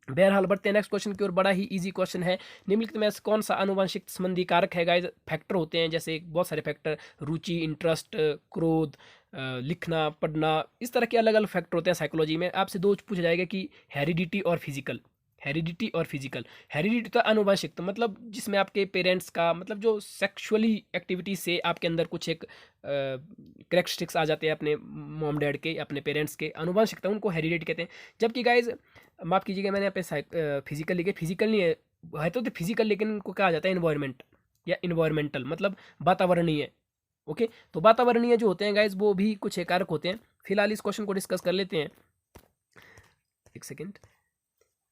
बहरहाल बढ़ते हैं नेक्स्ट क्वेश्चन की ओर। बड़ा ही इजी क्वेश्चन है। निम्नलिखित में से कौन सा आनुवंशिक संबंधी कारक है? गाइस फैक्टर होते हैं, जैसे बहुत सारे फैक्टर, रुचि, इंटरेस्ट, क्रोध, लिखना, पढ़ना, इस तरह के अलग अलग फैक्टर होते हैं साइकोलॉजी में। आपसे दो पूछा जाएगा कि हेरिडिटी और फिजिकल। हेरिडिटी और फिजिकल। हेरिडिटी तो आनुवंशिक, तो मतलब जिसमें आपके पेरेंट्स का मतलब जो सेक्सुअली एक्टिविटी से आपके अंदर कुछ एक करेक्टरिस्टिक्स आ जाते हैं अपने मॉम डैड के, अपने पेरेंट्स के, आनुवंशिकता, उनको हेरिडिटी कहते हैं। जबकि गाइज माफ़ कीजिएगा, मैंने यहाँ पे फिजिकल लिखे, फिजिकल नहीं है तो फिजिकल, लेकिन इनको कहा जाता है इन्वायरमेंट या इन्वायरमेंटल, मतलब वातावरणीय। ओके, तो वातावरणीय जो होते हैं गाइज वो भी कुछ कारक होते हैं। फिलहाल इस क्वेश्चन को डिस्कस कर लेते हैं, एक सेकेंड।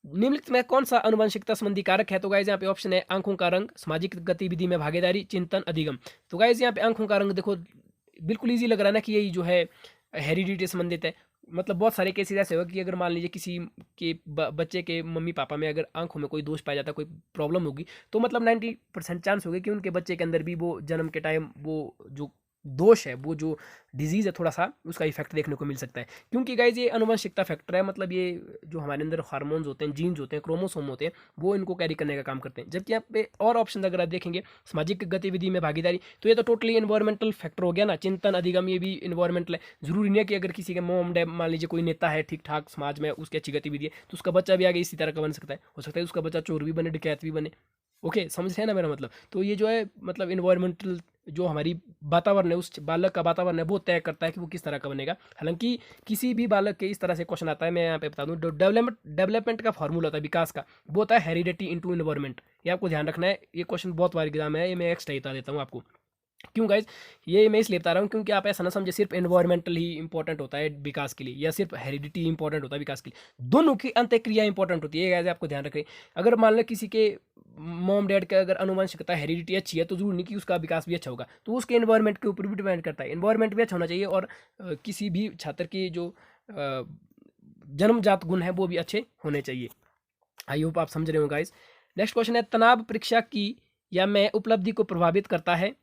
निम्नलिखित में कौन सा आनुवंशिकता संबंधी कारक है? तो गाइज यहाँ पे ऑप्शन है आंखों का रंग, सामाजिक गतिविधि में भागीदारी, चिंतन, अधिगम। तो गाइज यहाँ पे आंखों का रंग देखो, बिल्कुल ईजी लग रहा है ना कि यही जो है हेरिडिटी संबंधित है। मतलब बहुत सारे केसेस ऐसे होगा कि अगर मान लीजिए किसी के बच्चे के मम्मी पापा में अगर आंखों में कोई दोष पाया जाता है, कोई प्रॉब्लम होगी, तो मतलब 90% चांस होगा कि उनके बच्चे के अंदर भी वो जन्म के टाइम वो जो दोष है, वो जो डिजीज़ है थोड़ा सा, उसका इफेक्ट देखने को मिल सकता है। क्योंकि गाइज ये अनुवंशिकता फैक्टर है, मतलब ये जो हमारे अंदर हार्मोन्स होते हैं, जीन्स होते हैं, क्रोमोसोम होते हैं, वो इनको कैरी करने का काम करते हैं। जबकि यहाँ पे और ऑप्शन अगर आप देखेंगे, सामाजिक गतिविधि में भागीदारी, तो ये तो टोटली एनवायरमेंटल फैक्टर हो गया ना। चिंतन, अधिगम, ये भी इन्वायरमेंटल है। जरूरी नहीं है कि अगर किसी के मोम डैड मान लीजिए कोई नेता है ठीक ठाक समाज में, उसकी अच्छी गतिविधि है, तो उसका बच्चा भी आगे इसी तरह का बन सकता है। हो सकता है उसका बच्चा चोर भी बने, डकैत भी बने। ओके, समझ रहे हैं ना मेरा मतलब? तो ये जो है मतलब इन्वायरमेंटल जो हमारी वातावरण है, उस बालक का वातावरण है, वो तय करता है कि वो किस तरह का बनेगा। हालांकि किसी भी बालक के इस तरह से क्वेश्चन आता है, मैं यहाँ पे बता दूँ, डेवलपमेंट का फॉर्मूला होता है विकास का, वो होता है हेरिडिटी इनटू इन्वायरमेंट। ये आपको ध्यान रखना है। ये क्वेश्चन बहुत बार एग्जाम है, ये मैं एक्स्ट्रा बता देता हूँ आपको। क्यों गाइज, ये मैं इसलिए बता रहा हूँ क्योंकि आप ऐसा ना समझे सिर्फ एनवायरमेंटल ही इंपॉर्टेंट होता है विकास के लिए, या सिर्फ हेरिडिटी इंपॉर्टेंट होता है विकास के लिए। दोनों की अंत्यक्रिया इंपॉर्टेंट होती है गाइज, आपको ध्यान रखें। अगर मान लो किसी के मॉम डैड का अगर अनुवंशिकता हेरिडिटी अच्छी है, तो जरूर नहीं कि उसका विकास भी अच्छा होगा, तो उसके एनवायरमेंट के ऊपर भी डिपेंड करता है। एनवायरमेंट भी अच्छा होना चाहिए, और किसी भी छात्र की जो जन्मजात गुण है वो भी अच्छे होने चाहिए। आई होप आप समझ रहे हो गाइज। नेक्स्ट क्वेश्चन है, तनाव परीक्षा की या मैं उपलब्धि को प्रभावित करता है?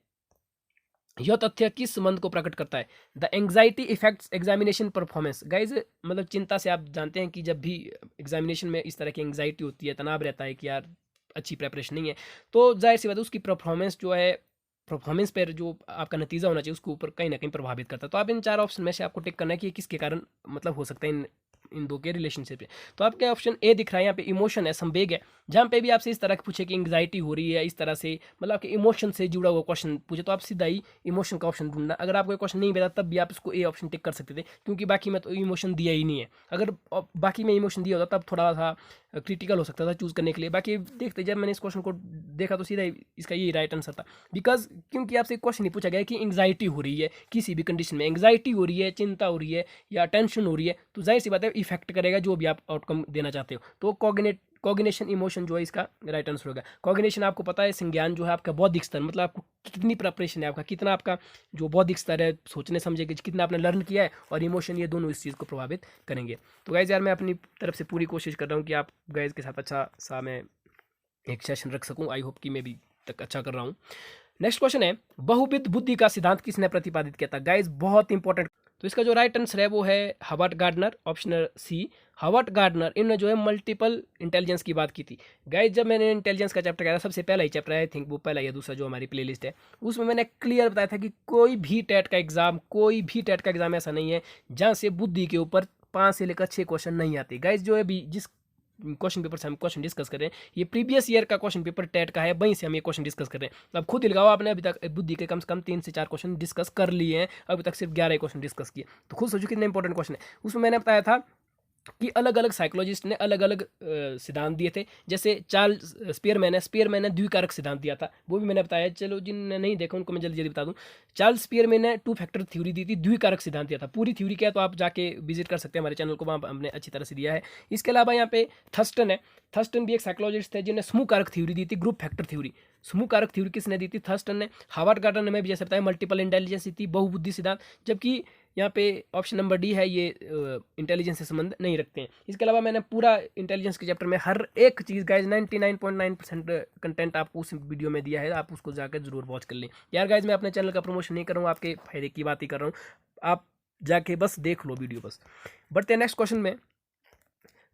यह तथ्य किस संबंध को प्रकट करता है? The anxiety effects examination performance. Guys मतलब चिंता से आप जानते हैं कि जब भी एग्जामिनेशन में इस तरह की एंग्जाइटी होती है, तनाव रहता है कि यार अच्छी प्रेपरेशन नहीं है, तो जाहिर सी बात है उसकी परफॉर्मेंस जो है, परफॉर्मेंस पर जो आपका नतीजा होना चाहिए उसके ऊपर कहीं ना कहीं प्रभावित करता है। तो आप इन चार ऑप्शन में से आपको टिक करना है कि किसके कारण मतलब हो सकता है इन दो के रिलेशनशिप है। तो आपके ऑप्शन ए दिख रहा है यहाँ पे, इमोशन है, संवेग है। जहाँ पे भी आपसे इस तरह पूछे कि एंग्जाइटी हो रही है, इस तरह से मतलब आपके इमोशन से जुड़ा हुआ क्वेश्चन पूछे, तो आप सीधा ही इमोशन का ऑप्शन ढूंढना। अगर आपको क्वेश्चन नहीं मिला तब भी आप इसको ए ऑप्शन टिक कर सकते थे, क्योंकि बाकी में तो इमोशन दिया ही नहीं है। अगर बाकी में इमोशन दिया होता तब थोड़ा सा क्रिटिकल हो सकता था चूज करने के लिए। बाकी देखते जब मैंने इस क्वेश्चन को देखा तो सीधा इसका यही राइट आंसर था। बिकॉज क्योंकि आपसे क्वेश्चन ही पूछा गया कि एंग्जाइटी हो रही है, किसी भी कंडीशन में एंग्जाइटी हो रही है, चिंता हो रही है या टेंशन हो रही है, तो जाहिर सी बात है इफेक्ट करेगा जो भी आप आउटकम देना चाहते हो। तो कॉग्निशन इमोशन जो है इसका राइट आंसर होगा। कॉग्निशन आपको पता है, संज्ञान जो है आपका बौद्धिक स्तर, मतलब आपको कितनी प्रिपरेशन है, आपका कितना आपका जो बौद्धिक स्तर है, सोचने समझे कि कितना आपने लर्न किया है, और इमोशन, ये दोनों इस चीज़ को प्रभावित करेंगे। तो गाइज यार मैं अपनी तरफ से पूरी कोशिश कर रहा हूँ कि आप गाइज के साथ अच्छा सा मैं एक सेशन रख सकूँ। आई होप कि मैं भी तक अच्छा कर रहा हूँ। नेक्स्ट क्वेश्चन है, बहुविध बुद्धि का सिद्धांत किसने प्रतिपादित किया था? गाइज बहुत इंपॉर्टेंट। तो इसका जो राइट आंसर है वो है Herbert Gardner, option C Herbert Gardner. इन्होंने जो है मल्टीपल इंटेलिजेंस की बात की थी। गाइस जब मैंने इंटेलिजेंस का चैप्टर किया था, सबसे पहला ही चैप्टर आई थिंक वो पहला या दूसरा जो हमारी प्लेलिस्ट है, उसमें मैंने क्लियर बताया था कि कोई भी टेट का एग्जाम ऐसा नहीं है जहाँ से बुद्धि के ऊपर 5 से लेकर 6 क्वेश्चन नहीं आते। गाइस जो है अभी जिस क्वेश्चन पेपर से हम क्वेश्चन डिस्कस कर रहे हैं, ये प्रीवियस ईयर का क्वेश्चन पेपर टेट का है, वहीं से हम ये क्वेश्चन डिस्कस कर रहे हैं। तो अब खुद ही लगाओ, आपने अभी तक बुद्धि के कम से कम 3 से 4 क्वेश्चन डिस्कस कर लिए हैं, अभी तक सिर्फ 11 क्वेश्चन डिस्कस किए, तो खुद सोचो कितने इंपॉर्टेंट क्वेश्चन है। उसमें मैंने बताया था कि अलग अलग साइकोलॉजिस्ट ने अलग अलग सिद्धांत दिए थे। जैसे चार्ल्स स्पीयरमैन ने द्विकारक सिद्धांत दिया था, वो भी मैंने बताया। चलो जिनने नहीं देखा उनको मैं जल्दी जल्दी बता दूं। चार्ल्स स्पीयरमैन ने 2 फैक्टर थ्योरी दी थी, द्विकारक सिद्धांत दिया था। पूरी थ्योरी क्या है तो आप जाके विजिट कर सकते हैं हमारे चैनल को, वहाँ हमने अच्छी तरह से दिया है। इसके अलावा यहाँ पे थर्स्टन है, थर्स्टन भी एक साइकोलॉजिस्ट थे जिन्हें समूह कारक थ्योरी दी थी, ग्रुप फैक्टर थ्योरी। समूह कारक थ्योरी किसने दी थी? थर्स्टन ने। हार्वर्ड गार्डनर ने भी जैसे बताया मल्टीपल इंटेलिजेंस थी, बहुबुद्धि सिद्धांत, जबकि यहाँ पे ऑप्शन नंबर डी है ये इंटेलिजेंस से संबंध नहीं रखते हैं। इसके अलावा मैंने पूरा इंटेलिजेंस के चैप्टर में हर एक चीज़ गाइज 99.9% कंटेंट आपको उस वीडियो में दिया है, आप उसको जाकर जरूर वॉच कर लें। यार गाइज मैं अपने चैनल का प्रमोशन नहीं कर रहा हूँ, आपके फायदे की बात ही कर रहा हूँ, आप जाके बस देख लो वीडियो बस। बढ़ते हैं नेक्स्ट क्वेश्चन में।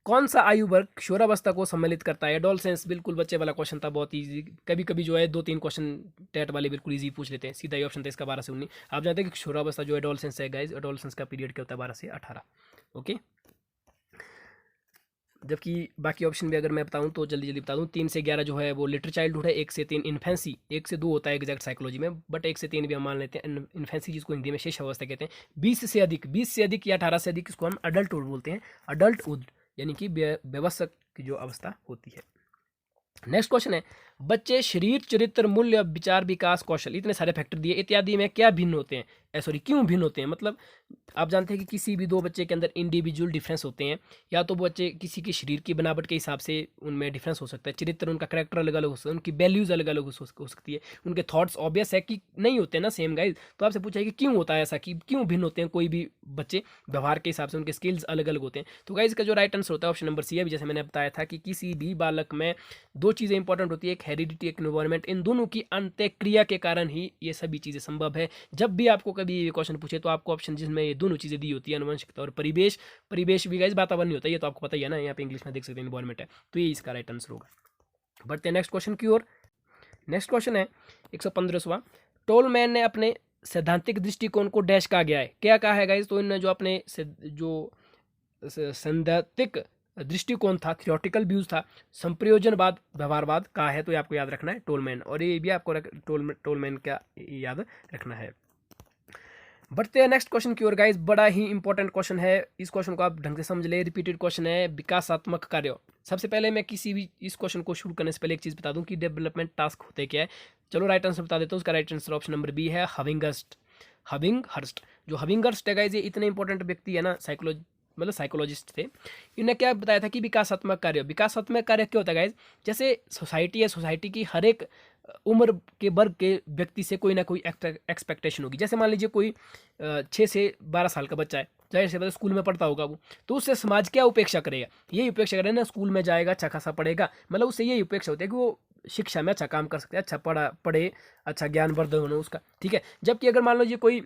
कौन सा आयु वर्ग किशोरावस्था को सम्मिलित करता है? एडोलसेंस, बिल्कुल बच्चे वाला क्वेश्चन था, बहुत इजी। कभी कभी जो है 2-3 क्वेश्चन टेट वाले बिल्कुल इजी पूछ लेते हैं। सीधा ही ऑप्शन था इसका 12 से 19। आप जानते हैं कि किशोरावस्था जो एडोलसेंस है गाइज, एडोलसेंस का पीरियड क्या होता है? 12 से 18। ओके, जबकि बाकी ऑप्शन भी अगर मैं बताऊं तो जल्दी जल्दी बता दूं। 3 से 11 जो है वो लिटिल चाइल्डहुड है, 1 से 3 इन्फेंसी, 1 से 2 होता है एग्जैक्ट साइकोलॉजी में, बट 1 से 3 भी हम मान लेते हैं इन्फेंसी, जिसको हिंदी में शिशु कहते हैं। 20 से अधिक या 18 से अधिक इसको हम अडल्टहुड बोलते हैं, अडल्टहुड यानी कि व्यवस्क की जो अवस्था होती है। नेक्स्ट क्वेश्चन है, बच्चे शरीर, चरित्र, मूल्य, विचार, विकास, कौशल, इतने सारे फैक्टर दिए, इत्यादि में क्या भिन्न होते हैं? क्यों भिन्न होते हैं? मतलब आप जानते हैं कि किसी भी 2 बच्चे के अंदर इंडिविजुअल डिफरेंस होते हैं, या तो बच्चे किसी के शरीर की बनावट के हिसाब से उनमें डिफरेंस हो सकता है, चरित्र, उनका करेक्टर अलग अलग हो सकता है, उनकी वैल्यूज अलग अलग हो सकती है, उनके थॉट्स ऑब्वियस है कि नहीं होते ना सेम गाइज। तो आपसे पूछा है कि क्यों होता है ऐसा, कि क्यों भिन्न होते हैं कोई भी बच्चे? व्यवहार के हिसाब से उनके स्किल्स अलग अलग होते हैं। तो गाइज इसका जो राइट आंसर होता है ऑप्शन नंबर सी है। जैसे मैंने बताया था कि किसी भी बालक में 2 चीज़ें इंपॉर्टेंट होती है, एक हेरिडिटी, एक एनवायरनमेंट। इन दोनों की अंत्यक्रिया के कारण ही ये सभी चीज़ें संभव है। जब भी आपको कभी ये क्वेश्चन पूछे तो आपको ऑप्शन जिसमें ये दोनों चीज़ें दी होती है, आनुवंशिकता और परिवेश। परिवेश भी गाइस वातावरण होता है, ये तो आपको पता ही है ना, यहाँ पे इंग्लिश में देख सकते हैं एनवायरनमेंट है, तो ये इसका राइट आंसर होगा। बढ़ते हैं नेक्स्ट क्वेश्चन की ओर। नेक्स्ट क्वेश्चन है 115वां। टोलमैन ने अपने सैद्धांतिक दृष्टिकोण को डैश कहा गया है, क्या कहा है गाइस? तो इन्होंने जो अपने जो सैद्धांतिक दृष्टिकोण था, थियोरटिकल व्यूज था, संप्रयोजनवाद, व्यवहारवाद का है, तो ये आपको याद रखना है टोलमैन, और ये भी आपको टोलमैन का याद रखना है। बढ़ते हैं नेक्स्ट क्वेश्चन की ओर गाइस, बड़ा ही इंपॉर्टेंट क्वेश्चन है, इस क्वेश्चन को आप ढंग से समझ ले। रिपीटेड क्वेश्चन है, विकासात्मक कार्य। सबसे पहले मैं किसी भी इस क्वेश्चन को शुरू करने से पहले एक चीज़ बता दूं कि डेवलपमेंट टास्क होते क्या है। चलो राइट आंसर बता देता हूँ, उसका right answer option number B है, हविंगहर्स्ट। जो हविंगहर्स्ट है गाइस, ये इतने इंपॉर्टेंट व्यक्ति है ना, साइकोलॉजिस्ट थे। इन्होंने क्या बताया था कि विकासात्मक कार्य क्या होता है गाइज? जैसे सोसाइटी है, सोसाइटी की हर एक उम्र के वर्ग के व्यक्ति से कोई ना कोई एक्सपेक्टेशन होगी। जैसे मान लीजिए कोई 6 से 12 साल का बच्चा है, जाहिर सी बात है स्कूल में पढ़ता होगा वो, तो उससे समाज क्या उपेक्षा करेगा? यही उपेक्षा करेगा ना, स्कूल में जाएगा, अच्छा खासा पढ़ेगा, मतलब उससे यही उपेक्षा होती है कि वो शिक्षा में अच्छा काम कर सकते हैं, अच्छा पढ़े, अच्छा ज्ञानवर्धन होना उसका, ठीक है। जबकि अगर मान लीजिए कोई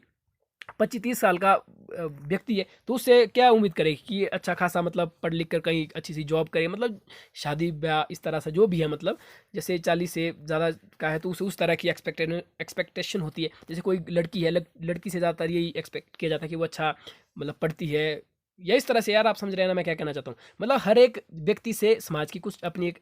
25-30 साल का व्यक्ति है, तो उससे क्या उम्मीद करेगी कि अच्छा खासा मतलब पढ़ लिख कर कहीं अच्छी सी जॉब करे, मतलब शादी ब्याह इस तरह से जो भी है, मतलब जैसे 40 से ज़्यादा का है तो उसे उस तरह की एक्सपेक्टेशन होती है। जैसे कोई लड़की है, लड़की से ज़्यादातर यही एक्सपेक्ट किया जाता है कि वो अच्छा मतलब पढ़ती है, या इस तरह से। यार आप समझ रहे हैं ना मैं क्या कहना चाहता हूँ? मतलब हर एक व्यक्ति से समाज की कुछ अपनी एक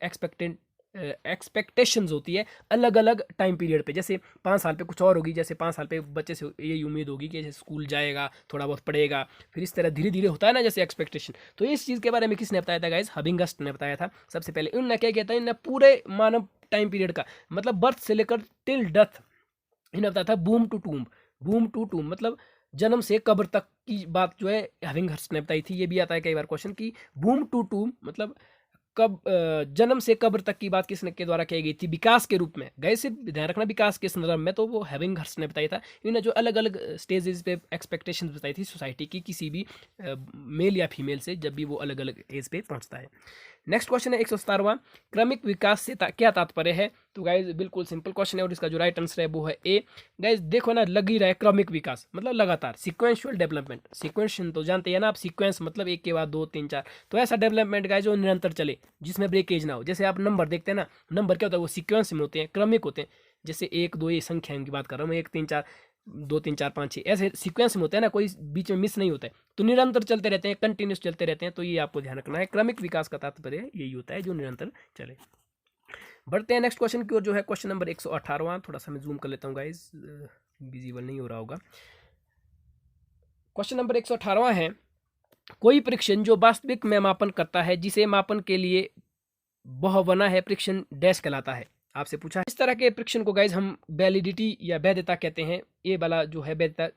एक्सपेक्टेशंस होती है अलग अलग टाइम पीरियड पे। जैसे 5 साल पे कुछ और होगी, जैसे 5 साल पे बच्चे से यही उम्मीद होगी कि जैसे स्कूल जाएगा, थोड़ा बहुत पढ़ेगा, फिर इस तरह धीरे धीरे होता है ना जैसे एक्सपेक्टेशन। तो इस चीज़ के बारे में किसने बताया था गाइस? हबिंगस्ट ने बताया था सबसे पहले। उन्होंने क्या किया था, इन्होंने पूरे मानव टाइम पीरियड का, मतलब बर्थ से लेकर टिल डेथ, इन्हें बताया था बूम टू टूम, मतलब जन्म से कब्र तक की बात जो है हबिंगहर्स्ट ने बताई थी। ये भी आता है कई बार क्वेश्चन की बूम टू टूम मतलब कब जन्म से कब्र तक की बात किसने के द्वारा की गई थी? विकास के रूप में। गए सिर्फ ध्यान रखना विकास के संदर्भ में, तो वो हबिंगहर्स्ट ने बताया था। इन्होंने जो अलग अलग स्टेजेस पे एक्सपेक्टेशंस बताई थी सोसाइटी की, किसी भी मेल या फीमेल से, जब भी वो अलग अलग एज पे पहुंचता है। नेक्स्ट क्वेश्चन है 117वां, क्रमिक विकास से क्या तात्पर्य है? तो गाइज बिल्कुल सिंपल क्वेश्चन है और इसका जो राइट आंसर है वो है ए। गाइज देखो ना, लग ही रहा है क्रमिक विकास मतलब लगातार, सिक्वेंशियल डेवलपमेंट। सिक्वेंशन तो जानते हैं ना आप, सीक्वेंस मतलब एक के बाद दो तीन चार, तो ऐसा डेवलपमेंट गाइज जो निरंतर चले, जिसमें ब्रेकेज ना हो। जैसे आप नंबर देखते हैं ना, नंबर क्या होता है, वो सिक्वेंस में होते हैं, क्रमिक होते हैं। जैसे 1 2 ये संख्या की बात कर रहा हूँ मैं, 1 3 4 2 3 4 5 6 ऐसे सीक्वेंस में होते हैं ना, कोई बीच में मिस नहीं होता है, तो निरंतर चलते रहते हैं, कंटिन्यूस चलते रहते हैं। तो ये आपको ध्यान रखना है, क्रमिक विकास का तात्पर्य यही होता है जो निरंतर चले। बढ़ते हैं नेक्स्ट क्वेश्चन की ओर, जो है क्वेश्चन नंबर 118वां। थोड़ा सा मैं जूम कर लेता हूँ गाइस, विजिबल नहीं हो रहा होगा। क्वेश्चन नंबर 118वां है, कोई परीक्षण जो वास्तविक में मापन करता है जिसे मापन के लिए बहुबना है परीक्षण डैश कहलाता है? आपसे पूछा है। इस तरह के परीक्षण को गाइज हम वैलिडिटी या वैधता कहते हैं। ये वाला जो है वैधता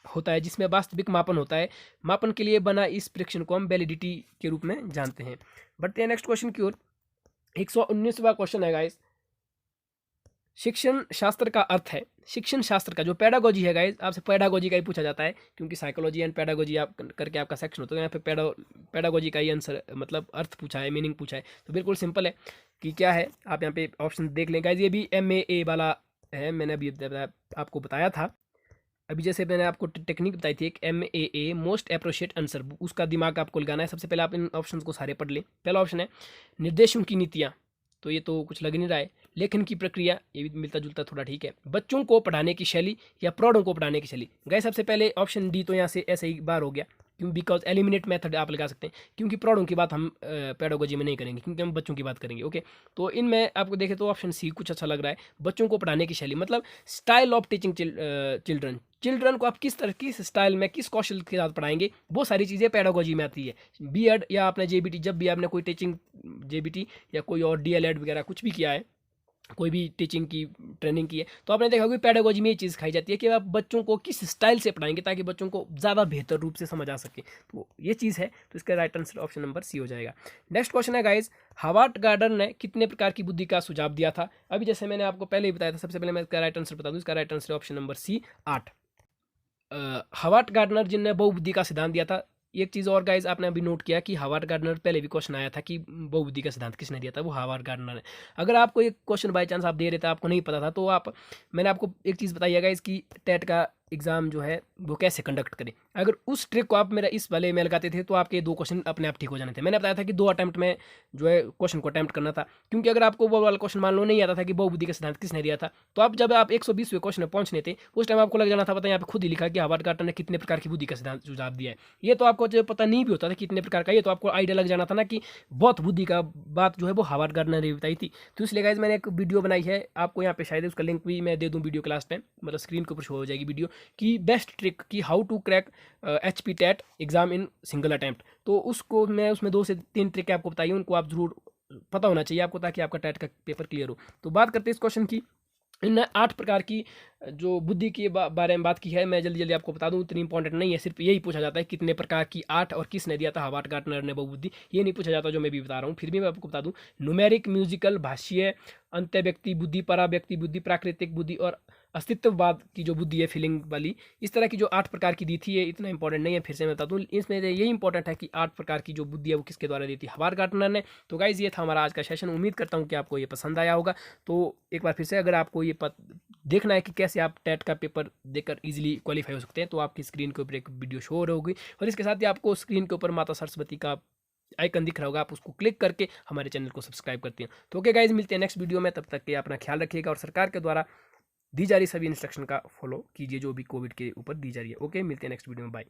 होता है जिसमें वास्तविक मापन होता है, मापन के लिए बना इस परीक्षण को हम वैलिडिटी के रूप में जानते हैं। बढ़ते हैं नेक्स्ट क्वेश्चन की ओर। 119वां क्वेश्चन है गाइज, शिक्षण शास्त्र का अर्थ है। शिक्षण शास्त्र का जो पेडागोजी है गाइज, आपसे पेडागोजी का ही पूछा जाता है, क्योंकि साइकोलॉजी एंड पेडागोजी आप करके आपका सेक्शन होता है, यहाँ पे पेडागोजी का ही आंसर मतलब अर्थ पूछा है, मीनिंग पूछा है। तो बिल्कुल सिंपल है कि क्या है, आप यहाँ पे ऑप्शन देख लें गाइज। ये भी MAA वाला है, मैंने अभी आपको बताया था। अभी जैसे मैंने आपको टेक्निक बताई थी, एक MAA मोस्ट अप्रोप्रिएट आंसर, उसका दिमाग आपको लगाना है। सबसे पहले आप इन ऑप्शन को सारे पढ़ लें। पहला ऑप्शन है निर्देशों की नीतियाँ, तो ये तो कुछ लग नहीं रहा है। लेखन की प्रक्रिया, ये भी मिलता जुलता थोड़ा ठीक है। बच्चों को पढ़ाने की शैली या प्रौढ़ों को पढ़ाने की शैली, गए सबसे पहले ऑप्शन डी तो यहाँ से ऐसे ही बार हो गया, क्यों, बिकॉज एलिमिनेट मेथड आप लगा सकते हैं, क्योंकि प्रौढ़ों की बात हम पेडागोजी में नहीं करेंगे, क्योंकि हम बच्चों की बात करेंगे। ओके, तो इनमें आपको देखें तो ऑप्शन सी कुछ अच्छा लग रहा है। बच्चों को पढ़ाने की शैली मतलब स्टाइल ऑफ टीचिंग चिल्ड्रन को आप किस तरह किस स्टाइल में किस कौशल के साथ पढ़ाएंगे, वो सारी चीज़ें पेडागोजी में आती है। B.Ed या आपने JBT, जब भी आपने कोई टीचिंग JBT या कोई और DLED वगैरह कुछ भी किया है, कोई भी टीचिंग की ट्रेनिंग की है, तो आपने देखा होगा पेडागोजी में ये चीज़ सिखाई जाती है कि आप बच्चों को किस स्टाइल से पढ़ाएंगे ताकि बच्चों को ज़्यादा बेहतर रूप से समझ आ सके। तो ये चीज़ है, तो इसका right answer option number C हो जाएगा। नेक्स्ट क्वेश्चन है गाइज, हावर्ड गार्डनर ने कितने प्रकार की बुद्धि का सुझाव दिया था? अभी जैसे मैंने आपको पहले ही बताया था, सबसे पहले मैं इसका राइट आंसर बता दूँ। इसका right answer option number C 8। Howard Gardner जिनने बहुबुद्धि का सिद्धांत दिया था। एक चीज़ और गाइज, आपने अभी नोट किया कि हावर्ड गार्डनर, पहले भी क्वेश्चन आया था कि बहुबुद्धि का सिद्धांत किसने दिया था, वो हावर्ड गार्डनर ने। अगर आपको एक क्वेश्चन बाय चांस आप दे रहे थे, आपको नहीं पता था, तो मैंने आपको एक चीज़ बताई है गाइज कि टेट का एग्जाम जो है वो कैसे कंडक्ट करें। अगर उस ट्रिक को आप मेरा इस वाले में लगाते थे तो आपके 2 क्वेश्चन अपने आप ठीक हो जाने थे। मैंने बताया था कि 2 अटैम्प्ट में जो है क्वेश्चन को अटैम्प्ट करना था, क्योंकि अगर आपको वो वाला क्वेश्चन मान लो नहीं आता था कि बहुबुद्धि का सिद्धांत किसने दिया था, तो आप जब आप 120वें क्वेश्चन में पहुंचने थे, उस टाइम आपको लग जाना था पता, यहाँ पे खुद ही लिखा कि हावर्ड गार्डनर ने कितने प्रकार की बुद्धि का सिद्धांत सुझाव दिया है। ये तो आपको जो पता नहीं भी होता था कितने प्रकार का, ये तो आपको आइडिया लग जाना था ना कि बहुत बुद्धि का बात जो है वो हावर्ड गार्डनर ने बताई थी। तो इसलिए गाइज मैंने एक वीडियो बनाई है, आपको यहाँ पे शायद उसका लिंक भी मैं दे दूँ वीडियो क्लास में, मतलब स्क्रीन के ऊपर शो हो जाएगी वीडियो की बेस्ट ट्रिक की how to crack HP TET exam in single attempt. तो उसको मैं उसमें 2 से 3 ट्रिक आपको बताई, उनको आप जरूर पता होना चाहिए आपको, ताकि आपका टेट का पेपर क्लियर हो। तो बात करते हैं इस क्वेश्चन की। इन 8 प्रकार की जो बुद्धि के बारे में बात की है, मैं जल्दी जल्दी आपको बता दूं, इतनी इंपॉर्टेंट नहीं है। सिर्फ यही पूछा जाता है कितने प्रकार की 8 और किसने दिया था हावर्ड गार्डनर ने बहुबुद्धि, ये नहीं पूछा जाता जो मैं भी बता रहा हूँ। फिर भी मैं आपको बता दूं, न्यूमेरिक, म्यूजिकल, भाषीय, अंत्य व्यक्ति बुद्धि, परा व्यक्ति बुद्धि, प्राकृतिक बुद्धि और अस्तित्ववाद की जो बुद्धि है फीलिंग वाली, इस तरह की जो 8 प्रकार की दी थी, ये इतना इंपॉर्टेंट नहीं है। फिर से मैं बता दूं, इसमें यही इंपॉर्टेंट है कि 8 प्रकार की जो बुद्धि है वो किसके द्वारा दी थी, हावर्ड गार्डनर ने। तो गाइज ये था हमारा आज का सेशन, उम्मीद करता हूँ कि आपको ये पसंद आया होगा। तो एक बार फिर से, अगर आपको ये देखना है कि कैसे आप टेट का पेपर देकर इजीली क्वालिफाई हो सकते हैं, तो आपकी स्क्रीन के ऊपर एक वीडियो शो हो रही होगी, और इसके साथ ही आपको स्क्रीन के ऊपर माता सरस्वती का आइकन दिख रहा होगा, आप उसको क्लिक करके हमारे चैनल को सब्सक्राइब करते हैं। तो ओके गाइज, मिलते हैं नेक्स्ट वीडियो में, तब तक के अपना ख्याल रखिएगा और सरकार के द्वारा दी जा रही सभी इंस्ट्रक्शन का फॉलो कीजिए जो भी कोविड के ऊपर दी जा रही है। ओके, मिलते हैं नेक्स्ट वीडियो में, बाय।